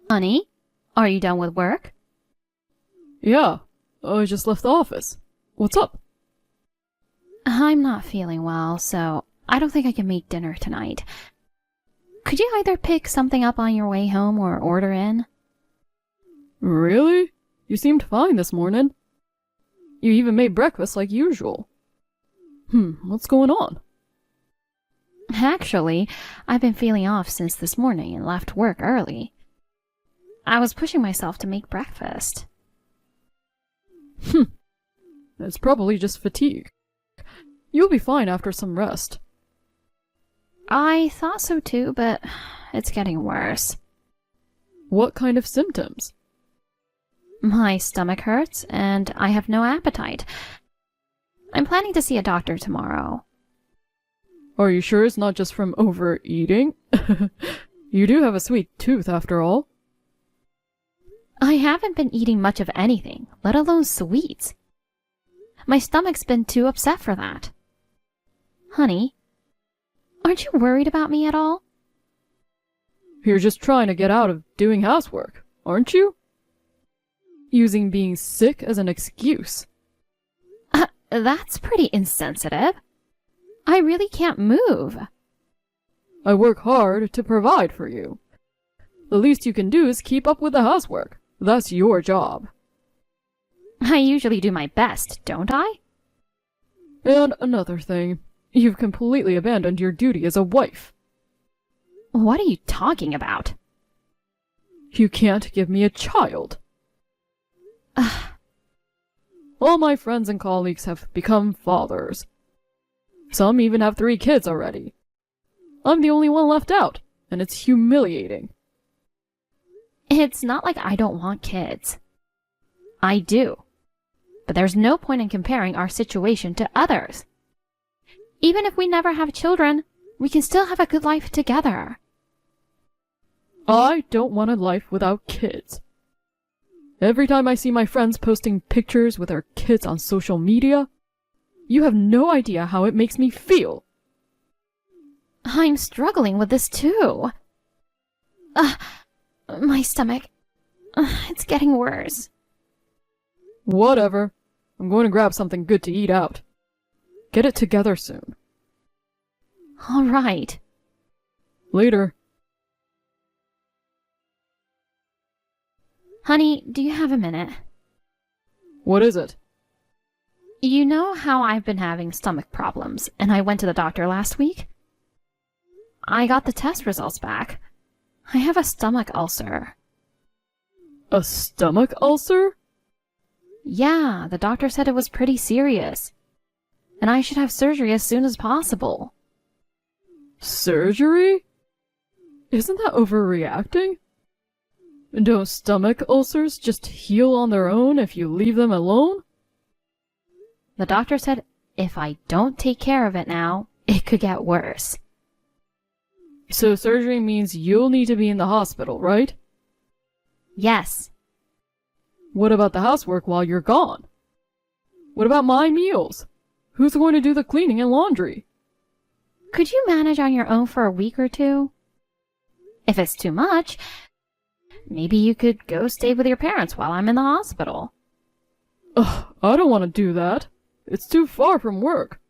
Honey, are you done with work? Yeah, I just left the office. What's up? I'm not feeling well, so I don't think I can make dinner tonight. Could you either pick something up on your way home or order in? Really? You seemed fine this morning. You even made breakfast like usual. What's going on? Actually, I've been feeling off since this morning and left work early. I was pushing myself to make breakfast. It's probably just fatigue. You'll be fine after some rest. I thought so too, but it's getting worse. What kind of symptoms? My stomach hurts, and I have no appetite. I'm planning to see a doctor tomorrow. Are you sure it's not just from overeating? You do have a sweet tooth, after all. I haven't been eating much of anything, let alone sweets. My stomach's been too upset for that. Honey, aren't you worried about me at all? You're just trying to get out of doing housework, aren't you? Using being sick as an excuse. That's pretty insensitive. I really can't move. I work hard to provide for you. The least you can do is keep up with the housework. That's your job. I usually do my best, don't I? And another thing, you've completely abandoned your duty as a wife. What are you talking about? You can't give me a child. All my friends and colleagues have become fathers. Some even have 3 kids already. I'm the only one left out, and it's humiliating. It's not like I don't want kids. I do. But there's no point in comparing our situation to others. Even if we never have children, we can still have a good life together. I don't want a life without kids. Every time I see my friends posting pictures with their kids on social media, you have no idea how it makes me feel. I'm struggling with this too. My stomach. It's getting worse. Whatever. I'm going to grab something good to eat out. Get it together soon. All right. Later. Honey, do you have a minute? What is it? You know how I've been having stomach problems, and I went to the doctor last week? I got the test results back. I have a stomach ulcer. A stomach ulcer? Yeah, the doctor said it was pretty serious, and I should have surgery as soon as possible. Surgery? Isn't that overreacting? Don't stomach ulcers just heal on their own if you leave them alone? The doctor said if I don't take care of it now, it could get worse. So surgery means you'll need to be in the hospital, right? Yes. What about the housework while you're gone? What about my meals? Who's going to do the cleaning and laundry? Could you manage on your own for a week or two? If it's too much, maybe you could go stay with your parents while I'm in the hospital. Ugh, I don't want to do that. It's too far from work.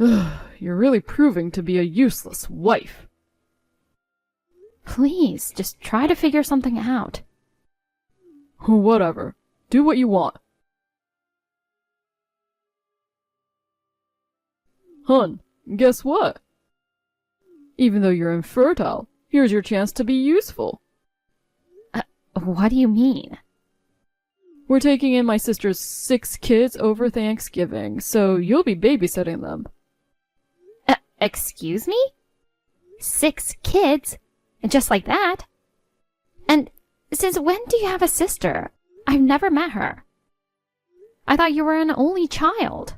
Ugh, you're really proving to be a useless wife. Please, just try to figure something out. Whatever. Do what you want. Hun, guess what? Even though you're infertile, here's your chance to be useful. What do you mean? We're taking in my sister's 6 kids over Thanksgiving, so you'll be babysitting them. Excuse me? 6 kids? Just like that? And since when do you have a sister? I've never met her. I thought you were an only child.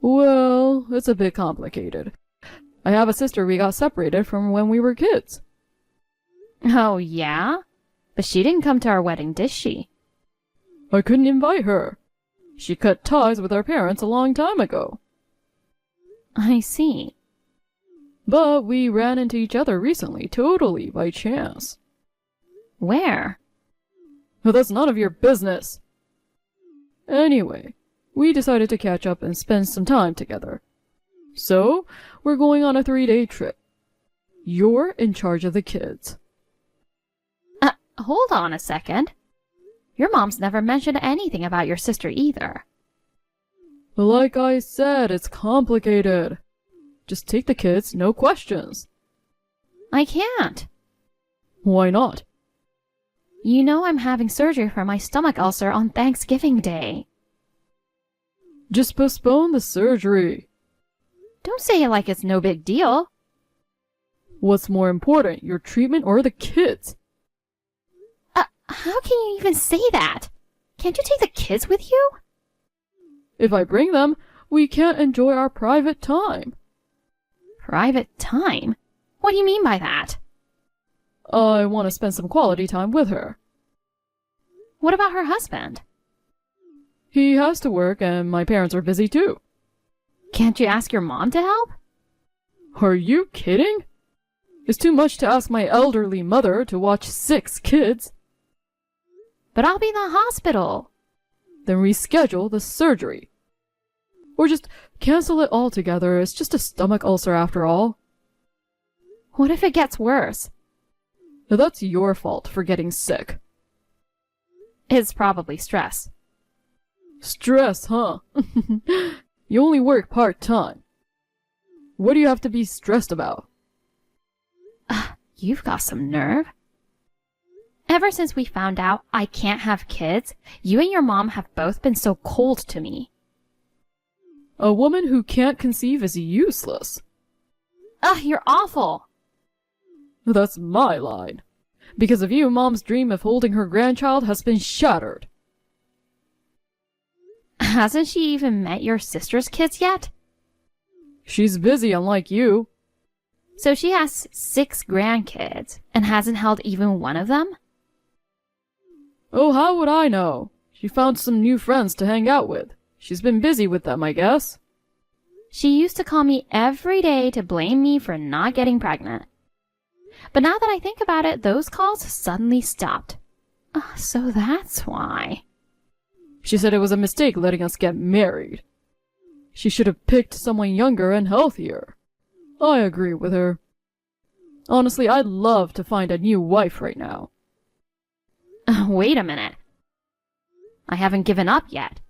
Well, it's a bit complicated. I have a sister we got separated from when we were kids. Oh, yeah? But she didn't come to our wedding, did she? I couldn't invite her. She cut ties with our parents a long time ago. I see. But we ran into each other recently, totally by chance. Where? Well, that's none of your business. Anyway, we decided to catch up and spend some time together. So, we're going on a 3-day trip. You're in charge of the kids. Hold on a second. Your mom's never mentioned anything about your sister either. Like I said, it's complicated. Just take the kids, no questions. I can't. Why not? You know I'm having surgery for my stomach ulcer on Thanksgiving Day. Just postpone the surgery. Don't say it like it's no big deal. What's more important, your treatment or the kids? How can you even say that? Can't you take the kids with you? If I bring them, we can't enjoy our private time. Private time? What do you mean by that? I want to spend some quality time with her. What about her husband? He has to work and my parents are busy too. Can't you ask your mom to help? Are you kidding? It's too much to ask my elderly mother to watch 6 kids. But I'll be in the hospital. Then reschedule the surgery. Or just cancel it altogether. It's just a stomach ulcer after all. What if it gets worse? That's your fault for getting sick. It's probably stress. Stress, huh? You only work part-time. What do you have to be stressed about? You've got some nerve. Ever since we found out I can't have kids, you and your mom have both been so cold to me. A woman who can't conceive is useless. You're awful. That's my line. Because of you, Mom's dream of holding her grandchild has been shattered. Hasn't she even met your sister's kids yet? She's busy, unlike you. So she has 6 grandkids and hasn't held even one of them? Oh, how would I know? She found some new friends to hang out with. She's been busy with them, I guess. She used to call me every day to blame me for not getting pregnant. But now that I think about it, those calls suddenly stopped. So that's why. She said it was a mistake letting us get married. She should have picked someone younger and healthier. I agree with her. Honestly, I'd love to find a new wife right now. Wait a minute. I haven't given up yet.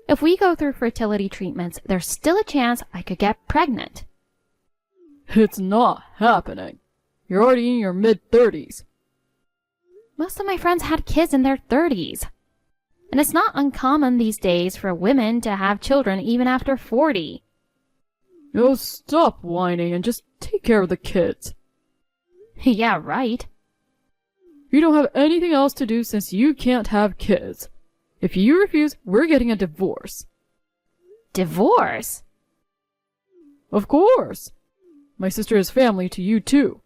If we go through fertility treatments, there's still a chance I could get pregnant. It's not happening. You're already in your mid-30s. Most of my friends had kids in their 30s. And it's not uncommon these days for women to have children even after 40. Oh, stop whining and just take care of the kids. Yeah, right. You don't have anything else to do since you can't have kids. If you refuse, we're getting a divorce. Divorce? Of course. My sister is family to you too.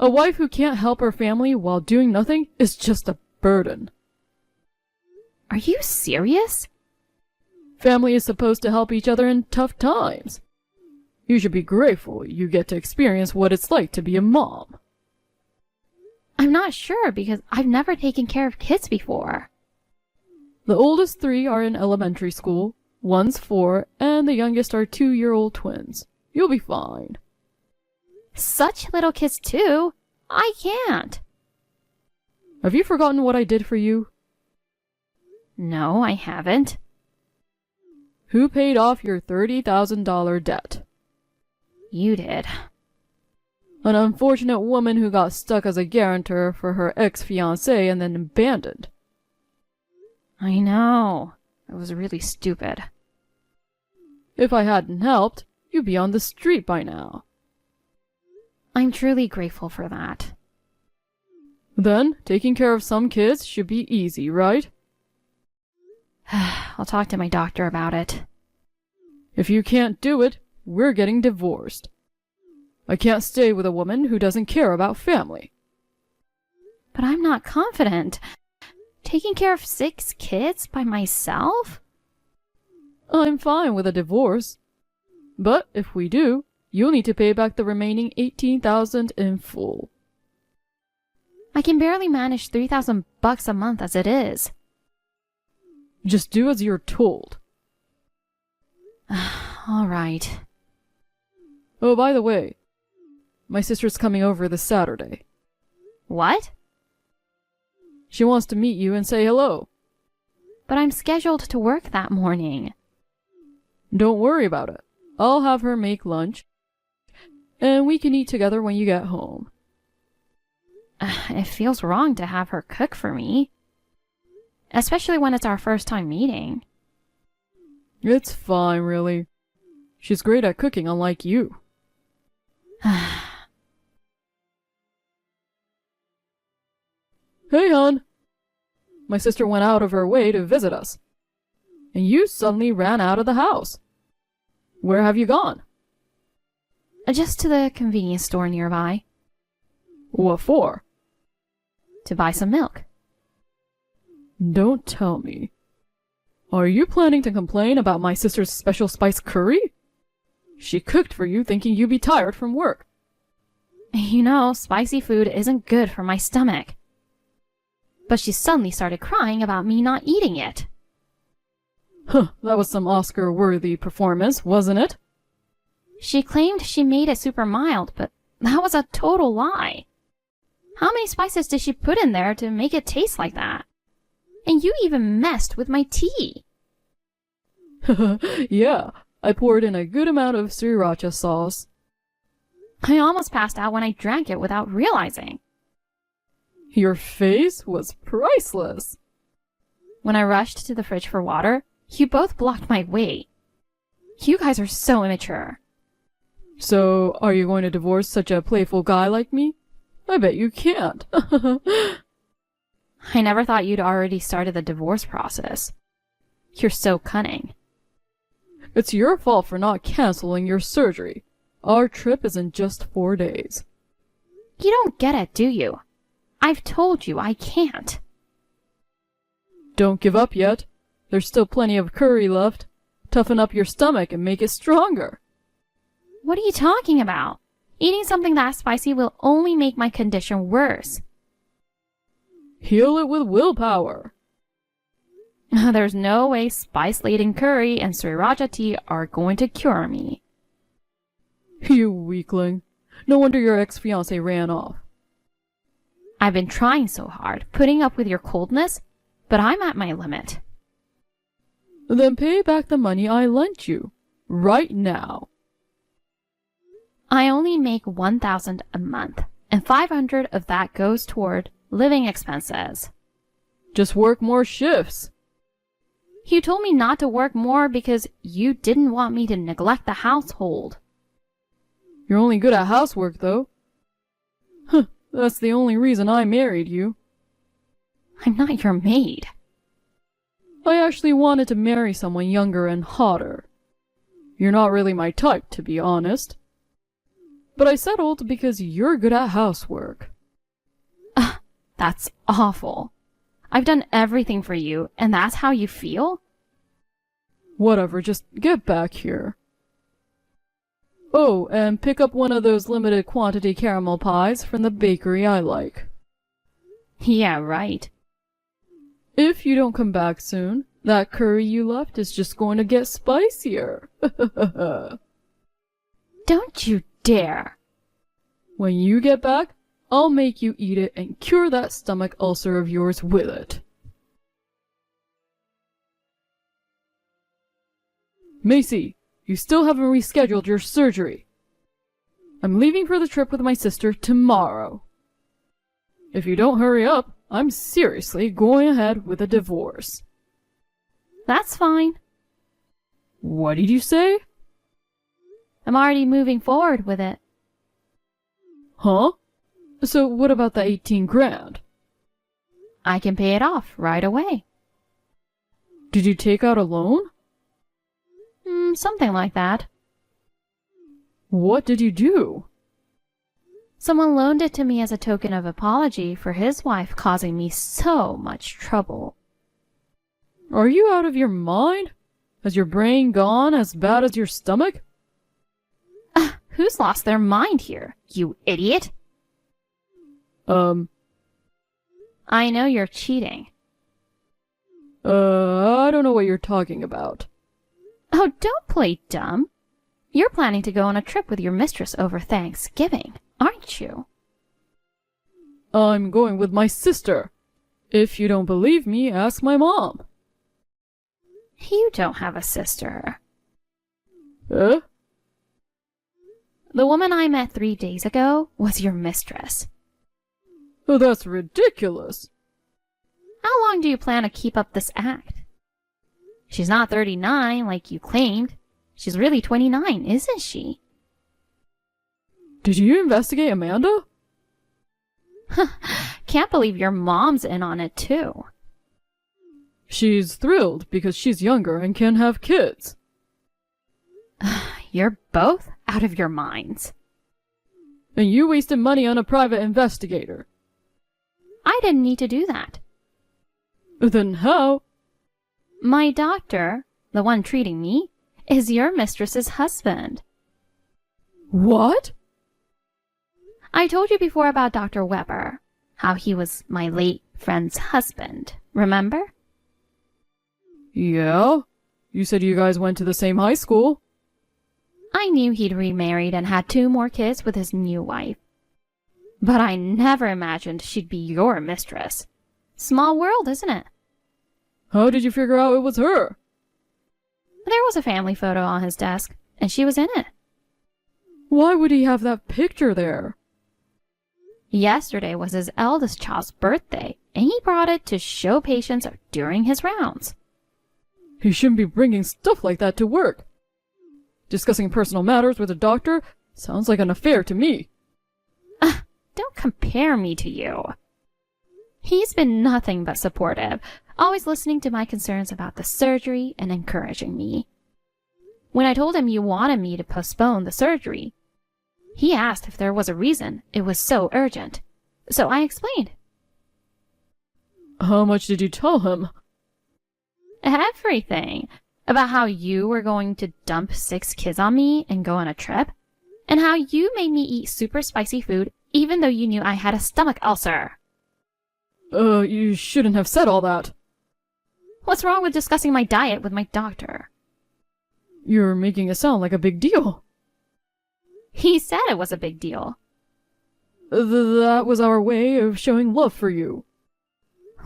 A wife who can't help her family while doing nothing is just a burden. Are you serious? Family is supposed to help each other in tough times. You should be grateful you get to experience what it's like to be a mom. I'm not sure because I've never taken care of kids before. The oldest 3 are in elementary school, one's 4, and the youngest are 2-year-old twins. You'll be fine. Such little kids too. I can't. Have you forgotten what I did for you? No, I haven't. Who paid off your $30,000 debt? You did. An unfortunate woman who got stuck as a guarantor for her ex-fiancé and then abandoned. I know. It was really stupid. If I hadn't helped, you'd be on the street by now. I'm truly grateful for that. Then, taking care of some kids should be easy, right? I'll talk to my doctor about it. If you can't do it, we're getting divorced. I can't stay with a woman who doesn't care about family. But I'm not confident. Taking care of 6 kids by myself? I'm fine with a divorce. But if we do, you'll need to pay back the remaining $18,000 in full. I can barely manage $3,000 a month as it is. Just do as you're told. All right. Oh, by the way, my sister's coming over this Saturday. What? She wants to meet you and say hello. But I'm scheduled to work that morning. Don't worry about it. I'll have her make lunch, and we can eat together when you get home. It feels wrong to have her cook for me. Especially when it's our first time meeting. It's fine, really. She's great at cooking, unlike you. Hey, hon. My sister went out of her way to visit us. And you suddenly ran out of the house. Where have you gone? Just to the convenience store nearby. What for? To buy some milk. Don't tell me. Are you planning to complain about my sister's special spice curry? She cooked for you thinking you'd be tired from work. You know, spicy food isn't good for my stomach. But she suddenly started crying about me not eating it. Huh, that was some Oscar-worthy performance, wasn't it? She claimed she made it super mild, but that was a total lie. How many spices did she put in there to make it taste like that? And you even messed with my tea. Yeah, I poured in a good amount of sriracha sauce. I almost passed out when I drank it without realizing. Your face was priceless. When I rushed to the fridge for water, you both blocked my way. You guys are so immature. So, are you going to divorce such a playful guy like me? I bet you can't. I never thought you'd already started the divorce process. You're so cunning. It's your fault for not canceling your surgery. Our trip is in just 4 days. You don't get it, do you? I've told you I can't. Don't give up yet. There's still plenty of curry left. Toughen up your stomach and make it stronger. What are you talking about? Eating something that spicy will only make my condition worse. Heal it with willpower. There's no way spice-laden curry and sriracha tea are going to cure me. You weakling. No wonder your ex-fiancé ran off. I've been trying so hard, putting up with your coldness, but I'm at my limit. Then pay back the money I lent you. Right now. I only make $1,000 a month, and $500 of that goes toward living expenses. Just work more shifts. You told me not to work more because you didn't want me to neglect the household. You're only good at housework, though. Huh, that's the only reason I married you. I'm not your maid. I actually wanted to marry someone younger and hotter. You're not really my type, to be honest. But I settled because you're good at housework. That's awful. I've done everything for you, and that's how you feel? Whatever, just get back here. Oh, and pick up one of those limited quantity caramel pies from the bakery I like. Yeah, right. If you don't come back soon, that curry you left is just going to get spicier. Don't you dare. When you get back, I'll make you eat it and cure that stomach ulcer of yours with it. Macy, you still haven't rescheduled your surgery. I'm leaving for the trip with my sister tomorrow. If you don't hurry up, I'm seriously going ahead with a divorce. That's fine. What did you say? I'm already moving forward with it. Huh? So what about the 18 grand? I can pay it off right away. Did you take out a loan? Something like that. What did you do? Someone loaned it to me as a token of apology for his wife causing me so much trouble. Are you out of your mind? Has your brain gone as bad as your stomach? Who's lost their mind here, you idiot? I know you're cheating. I don't know what you're talking about. Oh, don't play dumb. You're planning to go on a trip with your mistress over Thanksgiving, aren't you? I'm going with my sister. If you don't believe me, ask my mom. You don't have a sister. Eh? The woman I met 3 days ago was your mistress. Oh, that's ridiculous. How long do you plan to keep up this act? She's not 39 like you claimed. She's really 29, isn't she? Did you investigate Amanda? Can't believe your mom's in on it too. She's thrilled because she's younger and can have kids. You're both out of your minds. And you wasted money on a private investigator. I didn't need to do that. Then how? My doctor, the one treating me, is your mistress's husband. What? I told you before about Dr. Weber, how he was my late friend's husband, remember? Yeah? You said you guys went to the same high school. I knew he'd remarried and had 2 more kids with his new wife. But I never imagined she'd be your mistress. Small world, isn't it? How did you figure out it was her? There was a family photo on his desk, and she was in it. Why would he have that picture there? Yesterday was his eldest child's birthday, and he brought it to show patients during his rounds. He shouldn't be bringing stuff like that to work. Discussing personal matters with a doctor sounds like an affair to me. Don't compare me to you. He's been nothing but supportive, always listening to my concerns about the surgery and encouraging me. When I told him you wanted me to postpone the surgery, he asked if there was a reason it was so urgent. So I explained. How much did you tell him? Everything. About how you were going to dump 6 kids on me and go on a trip, and how you made me eat super spicy food even though you knew I had a stomach ulcer. You shouldn't have said all that. What's wrong with discussing my diet with my doctor? You're making it sound like a big deal. He said it was a big deal. That was our way of showing love for you.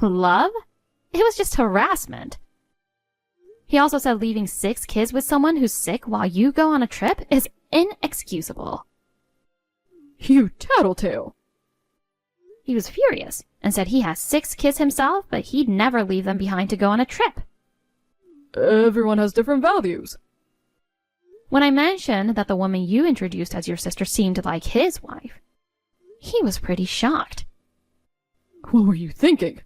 Love? It was just harassment. He also said leaving 6 kids with someone who's sick while you go on a trip is inexcusable. You tattletale. He was furious and said he has 6 kids himself, but he'd never leave them behind to go on a trip. Everyone has different values. When I mentioned that the woman you introduced as your sister seemed like his wife, he was pretty shocked. What were you thinking?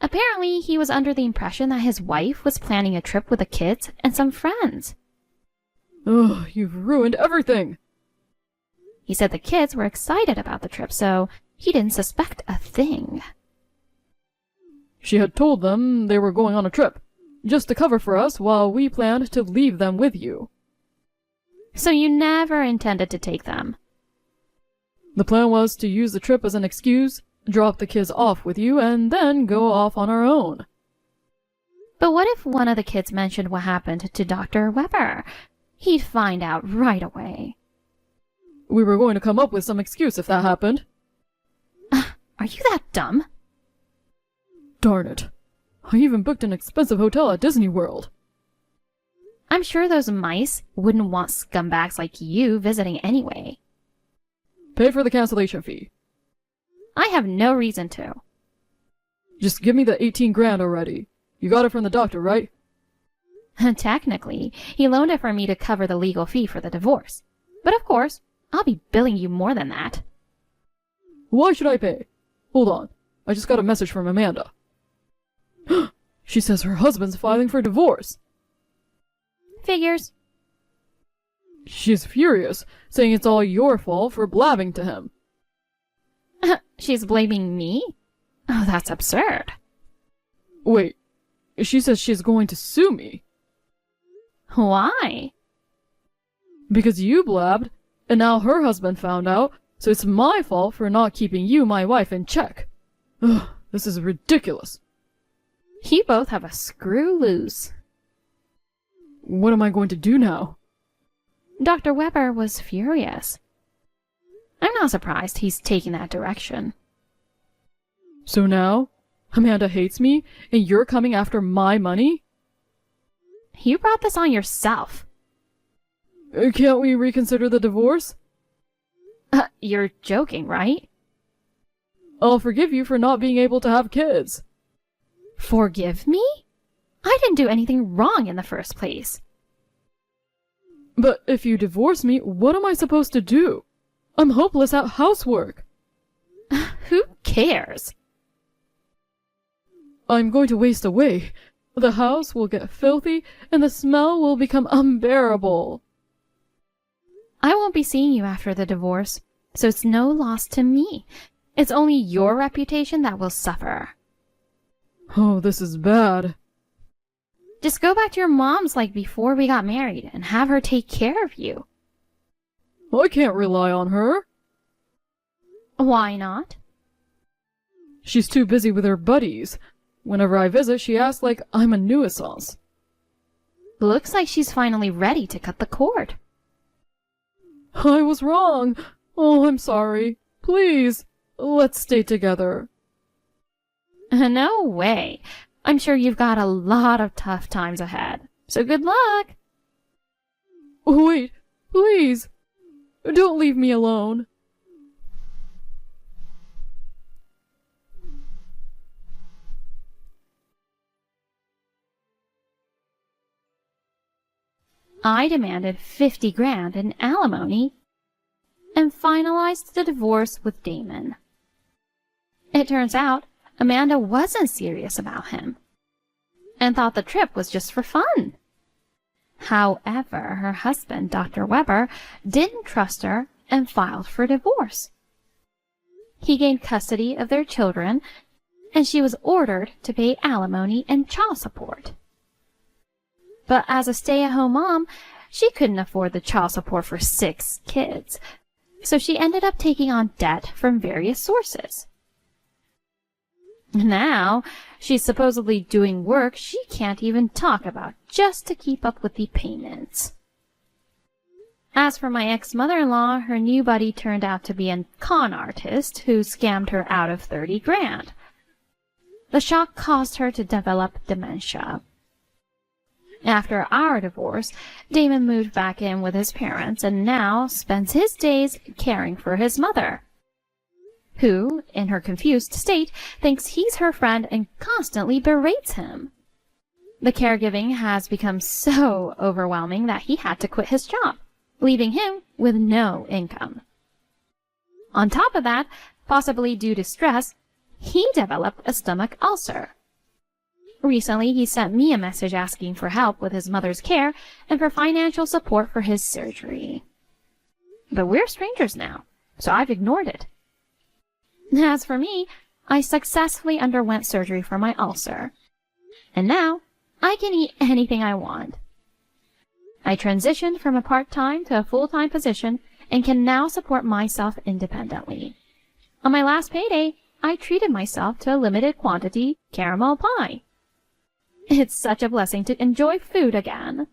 Apparently, he was under the impression that his wife was planning a trip with the kids and some friends. Ugh, you've ruined everything. He said the kids were excited about the trip, so he didn't suspect a thing. She had told them they were going on a trip, just to cover for us while we planned to leave them with you. So you never intended to take them? The plan was to use the trip as an excuse, drop the kids off with you, and then go off on our own. But what if one of the kids mentioned what happened to Dr. Weber? He'd find out right away. We were going to come up with some excuse if that happened. Are you that dumb? Darn it. I even booked an expensive hotel at Disney World. I'm sure those mice wouldn't want scumbags like you visiting anyway. Pay for the cancellation fee. I have no reason to. Just give me the 18 grand already. You got it from the doctor, right? Technically, he loaned it for me to cover the legal fee for the divorce. But of course, I'll be billing you more than that. Why should I pay? Hold on. I just got a message from Amanda. She says her husband's filing for divorce. Figures. She's furious, saying it's all your fault for blabbing to him. She's blaming me? Oh, that's absurd. Wait, she says she's going to sue me. Why? Because you blabbed, and now her husband found out, so it's my fault for not keeping you, my wife, in check. Ugh, this is ridiculous. You both have a screw loose. What am I going to do now? Dr. Weber was furious. I'm not surprised he's taking that direction. So now, Amanda hates me, and you're coming after my money? You brought this on yourself. Can't we reconsider the divorce? You're joking, right? I'll forgive you for not being able to have kids. Forgive me? I didn't do anything wrong in the first place. But if you divorce me, what am I supposed to do? I'm hopeless at housework. Who cares? I'm going to waste away. The house will get filthy, and the smell will become unbearable. I won't be seeing you after the divorce, so it's no loss to me. It's only your reputation that will suffer. Oh, this is bad. Just go back to your mom's like before we got married and have her take care of you. I can't rely on her. Why not? She's too busy with her buddies. Whenever I visit, she acts like I'm a nuisance. Looks like she's finally ready to cut the cord. I was wrong. Oh, I'm sorry. Please, let's stay together. No way. I'm sure you've got a lot of tough times ahead. So good luck. Wait, please. Don't leave me alone. I demanded 50 grand in alimony and finalized the divorce with Damon. It turns out Amanda wasn't serious about him and thought the trip was just for fun. However, her husband, Dr. Weber, didn't trust her and filed for divorce. He gained custody of their children, and she was ordered to pay alimony and child support. But as a stay-at-home mom, she couldn't afford the child support for 6 kids, so she ended up taking on debt from various sources. Now, she's supposedly doing work she can't even talk about just to keep up with the payments. As for my ex-mother-in-law, her new buddy turned out to be a con artist who scammed her out of 30 grand. The shock caused her to develop dementia. After our divorce, Damon moved back in with his parents and now spends his days caring for his mother, who, in her confused state, thinks he's her friend and constantly berates him. The caregiving has become so overwhelming that he had to quit his job, leaving him with no income. On top of that, possibly due to stress, he developed a stomach ulcer. Recently, he sent me a message asking for help with his mother's care and for financial support for his surgery. But we're strangers now, so I've ignored it. As for me, I successfully underwent surgery for my ulcer, and now I can eat anything I want. I transitioned from a part-time to a full-time position and can now support myself independently. On my last payday, I treated myself to a limited quantity caramel pie. It's such a blessing to enjoy food again.